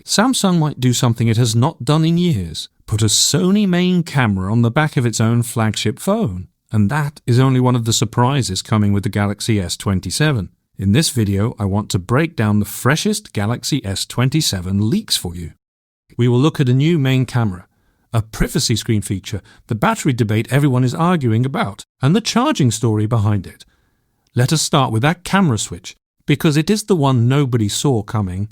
Samsung might do something it has not done in years, put a Sony main camera on the back of its own flagship phone. And that is only one of the surprises coming with the Galaxy S27. In this video, I want to break down the freshest Galaxy S27 leaks for you. We will look at a new main camera, a privacy screen feature, the battery debate everyone is arguing about, and the charging story behind it. Let us start with that camera switch, because it is the one nobody saw coming.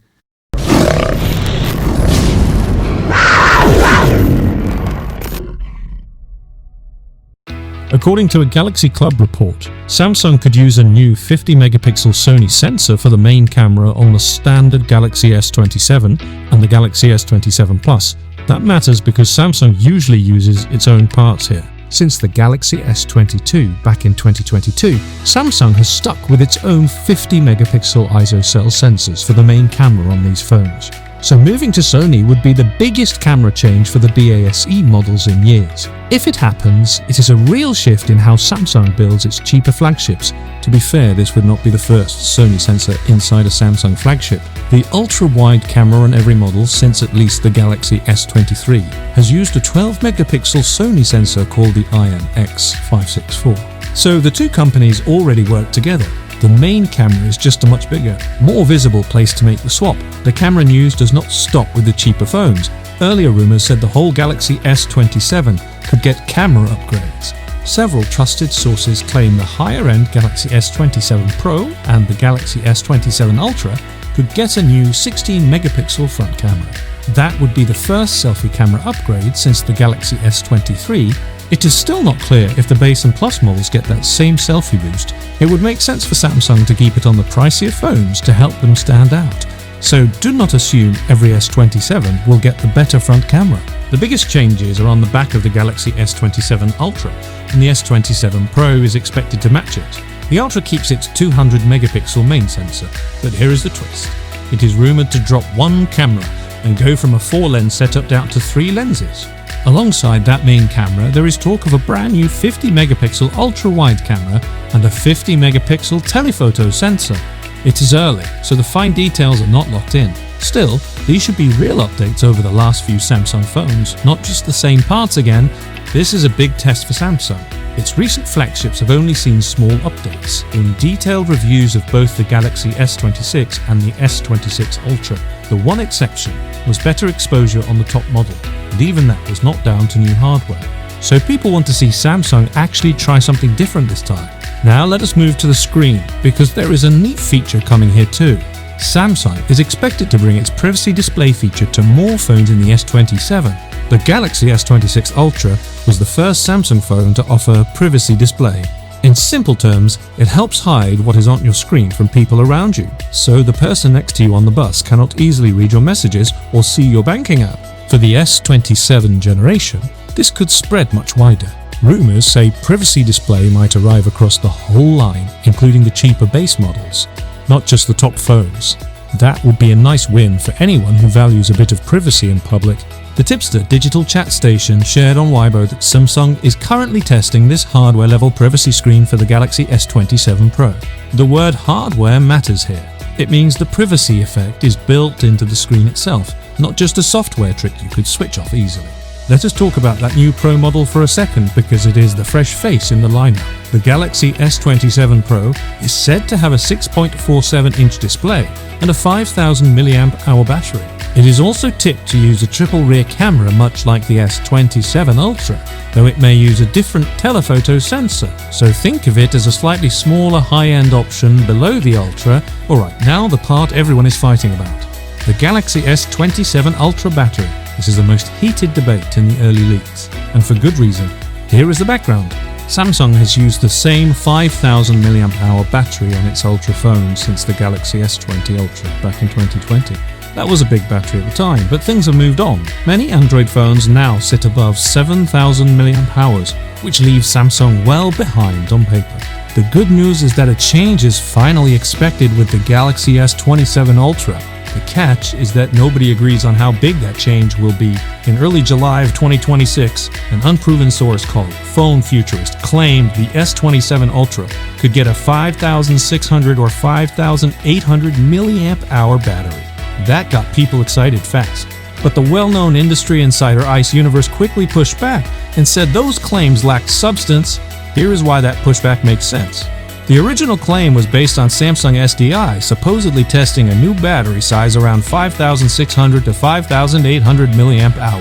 According to a Galaxy Club report, Samsung could use a new 50-megapixel Sony sensor for the main camera on the standard Galaxy S27 and the Galaxy S27 Plus. That matters because Samsung usually uses its own parts here. Since the Galaxy S22 back in 2022, Samsung has stuck with its own 50-megapixel ISO cell sensors for the main camera on these phones. So moving to Sony would be the biggest camera change for the BASE models in years. If it happens, it is a real shift in how Samsung builds its cheaper flagships. To be fair, this would not be the first Sony sensor inside a Samsung flagship. The ultra-wide camera on every model since at least the Galaxy S23 has used a 12-megapixel Sony sensor called the IMX564. So the two companies already work together. The main camera is just a much bigger, more visible place to make the swap. The camera news does not stop with the cheaper phones. Earlier rumors said the whole Galaxy S27 could get camera upgrades. Several trusted sources claim the higher-end Galaxy S27 Pro and the Galaxy S27 Ultra could get a new 16-megapixel front camera. That would be the first selfie camera upgrade since the Galaxy S23. It is still not clear if the base and plus models get that same selfie boost. It would make sense for Samsung to keep it on the pricier phones to help them stand out. So do not assume every S27 will get the better front camera. The biggest changes are on the back of the Galaxy S27 Ultra, and the S27 Pro is expected to match it. The Ultra keeps its 200-megapixel main sensor, but here is the twist. It is rumoured to drop one camera and go from a 4-lens setup down to 3 lenses. Alongside that main camera, there is talk of a brand new 50-megapixel ultra-wide camera and a 50-megapixel telephoto sensor. It is early, so the fine details are not locked in. Still, these should be real updates over the last few Samsung phones, not just the same parts again. This is a big test for Samsung. Its recent flagships have only seen small updates. In detailed reviews of both the Galaxy S26 and the S26 Ultra, the one exception was better exposure on the top model, and even that was not down to new hardware. So people want to see Samsung actually try something different this time. Now let us move to the screen, because there is a neat feature coming here too. Samsung is expected to bring its privacy display feature to more phones in the S27. The Galaxy S26 Ultra was the first Samsung phone to offer a privacy display. In simple terms, it helps hide what is on your screen from people around you, so the person next to you on the bus cannot easily read your messages or see your banking app. For the S27 generation, this could spread much wider. Rumors say privacy display might arrive across the whole line, including the cheaper base models, not just the top phones. That would be a nice win for anyone who values a bit of privacy in public. The Tipster digital chat station shared on Weibo that Samsung is currently testing this hardware-level privacy screen for the Galaxy S27 Pro. The word hardware matters here. It means the privacy effect is built into the screen itself, not just a software trick you could switch off easily. Let us talk about that new Pro model for a second, because it is the fresh face in the lineup. The Galaxy S27 Pro is said to have a 6.47-inch display and a 5000 mAh battery. It is also tipped to use a triple rear camera much like the S27 Ultra, though it may use a different telephoto sensor, so think of it as a slightly smaller high-end option below the Ultra. Alright, now the part everyone is fighting about. The Galaxy S27 Ultra battery. This is the most heated debate in the early leaks, and for good reason. Here is the background. Samsung has used the same 5000 mAh battery on its Ultra phone since the Galaxy S20 Ultra back in 2020. That was a big battery at the time, but things have moved on. Many Android phones now sit above 7000 mAh, which leaves Samsung well behind on paper. The good news is that a change is finally expected with the Galaxy S27 Ultra. The catch is that nobody agrees on how big that change will be. In early July of 2026, an unproven source called Phone Futurist claimed the S27 Ultra could get a 5600 or 5800 mAh battery. That got people excited fast. But the well-known industry insider Ice Universe quickly pushed back and said those claims lacked substance. Here is why that pushback makes sense. The original claim was based on Samsung SDI supposedly testing a new battery size around 5,600 to 5,800 mAh.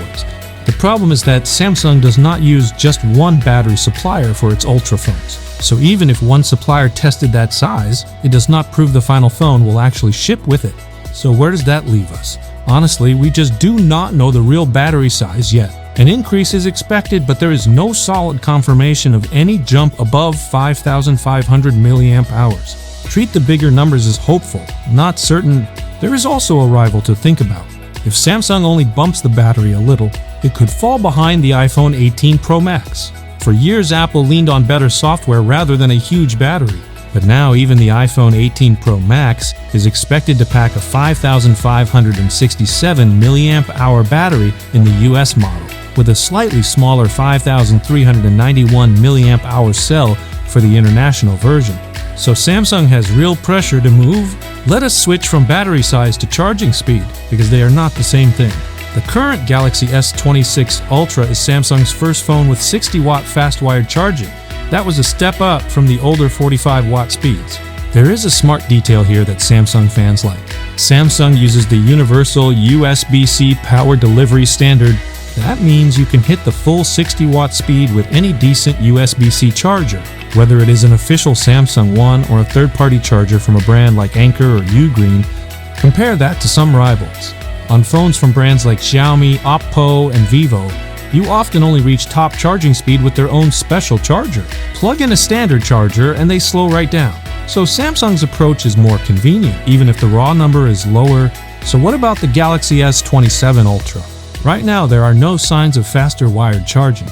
The problem is that Samsung does not use just one battery supplier for its Ultra phones. So even if one supplier tested that size, it does not prove the final phone will actually ship with it. So where does that leave us? Honestly, we just do not know the real battery size yet. An increase is expected, but there is no solid confirmation of any jump above 5,500 mAh. Treat the bigger numbers as hopeful, not certain. There is also a rival to think about. If Samsung only bumps the battery a little, it could fall behind the iPhone 18 Pro Max. For years, Apple leaned on better software rather than a huge battery. But now even the iPhone 18 Pro Max is expected to pack a 5,567 mAh battery in the US model, with a slightly smaller 5,391 mAh cell for the international version. So Samsung has real pressure to move. Let us switch from battery size to charging speed, because they are not the same thing. The current Galaxy S26 Ultra is Samsung's first phone with 60-watt fast-wired charging. That was a step up from the older 45-watt speeds. There is a smart detail here that Samsung fans like. Samsung uses the universal USB-C power delivery standard. That means you can hit the full 60-watt speed with any decent USB-C charger, whether it is an official Samsung one or a third-party charger from a brand like Anker or Ugreen. Compare that to some rivals. On phones from brands like Xiaomi, Oppo, and Vivo, you often only reach top charging speed with their own special charger. Plug in a standard charger and they slow right down. So Samsung's approach is more convenient, even if the raw number is lower. So what about the Galaxy S27 Ultra? Right now, there are no signs of faster wired charging.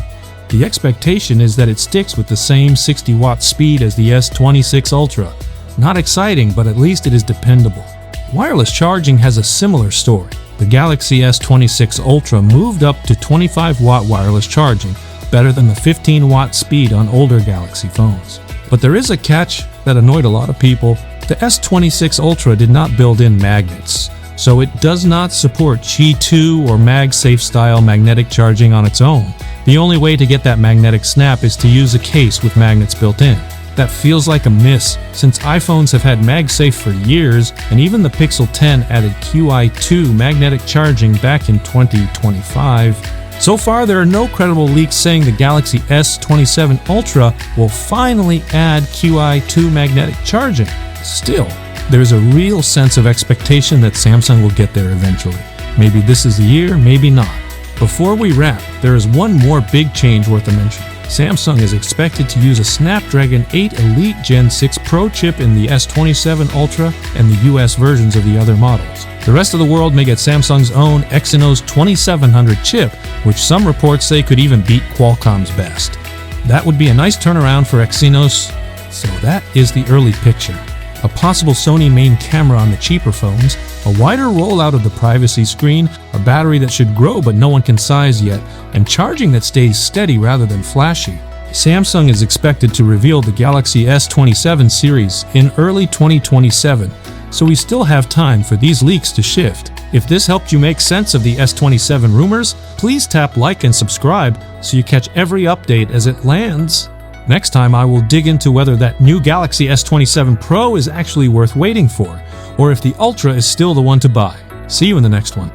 The expectation is that it sticks with the same 60-watt speed as the S26 Ultra. Not exciting, but at least it is dependable. Wireless charging has a similar story. The Galaxy S26 Ultra moved up to 25-watt wireless charging, better than the 15-watt speed on older Galaxy phones. But there is a catch that annoyed a lot of people. The S26 Ultra did not build in magnets, so it does not support Qi 2 or MagSafe style magnetic charging on its own. The only way to get that magnetic snap is to use a case with magnets built in. That feels like a miss, since iPhones have had MagSafe for years, and even the Pixel 10 added Qi2 magnetic charging back in 2025. So far, there are no credible leaks saying the Galaxy S27 Ultra will finally add Qi2 magnetic charging. Still, there is a real sense of expectation that Samsung will get there eventually. Maybe this is the year, maybe not. Before we wrap, there is one more big change worth a mention. Samsung is expected to use a Snapdragon 8 Elite Gen 6 Pro chip in the S27 Ultra and the US versions of the other models. The rest of the world may get Samsung's own Exynos 2700 chip, which some reports say could even beat Qualcomm's best. That would be a nice turnaround for Exynos. So that is the early picture. A possible Sony main camera on the cheaper phones, a wider rollout of the privacy screen, a battery that should grow but no one can size yet, and charging that stays steady rather than flashy. Samsung is expected to reveal the Galaxy S27 series in early 2027, so we still have time for these leaks to shift. If this helped you make sense of the S27 rumors, please tap like and subscribe so you catch every update as it lands. Next time I will dig into whether that new Galaxy S27 Pro is actually worth waiting for, or if the Ultra is still the one to buy. See you in the next one.